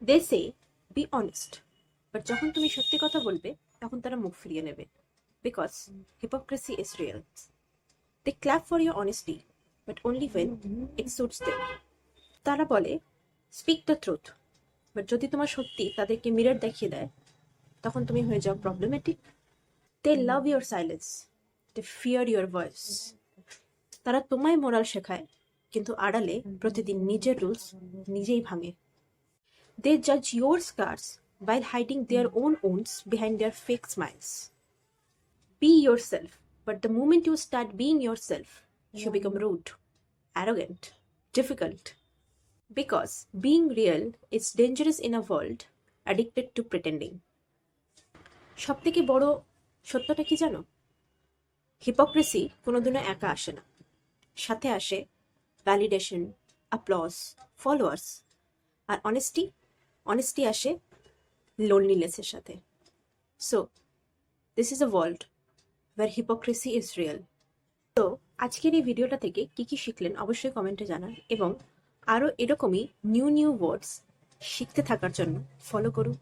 They say be honest, but যখন তুমি সত্যি কথা বলবে তখন তারা মুখ ফিরিয়ে নেবে, because hypocrisy is real. They clap for your honesty, but only when it suits them. তারা বলে স্পিক দ্য ট্রুথ, বাট যদি তোমার সত্যি তাদেরকে মিরর দেখিয়ে দেয় তখন তুমি হয়ে যাও problematic. They love your silence, they fear your voice. তারা তোমায় মোরাল শেখায়, কিন্তু আড়ালে প্রতিদিন নিজের রুলস নিজেই ভাঙে। দে জাজ your স্কার্স while hiding their own wounds behind their fake smiles. Be yourself, but the moment you start being yourself, you become rude, arrogant, difficult. Because being real is dangerous in a world addicted to pretending. সবথেকে বড় সত্যটা কি জানো? Hypocrisy কোনোদিনও একা আসে না, সাথে আসে ভ্যালিডেশন, অ্যাপ্লজ, ফলোয়ার্স। আর অনেস্টি আসে লোনলিনেসের সাথে। So this is a world where hypocrisy is real. তো আজকের এই ভিডিওটা থেকে কি কি শিখলেন অবশ্যই কমেন্টে জানান, এবং আরও এরকমই নিউ ওয়ার্ডস শিখতে থাকার জন্য ফলো করুন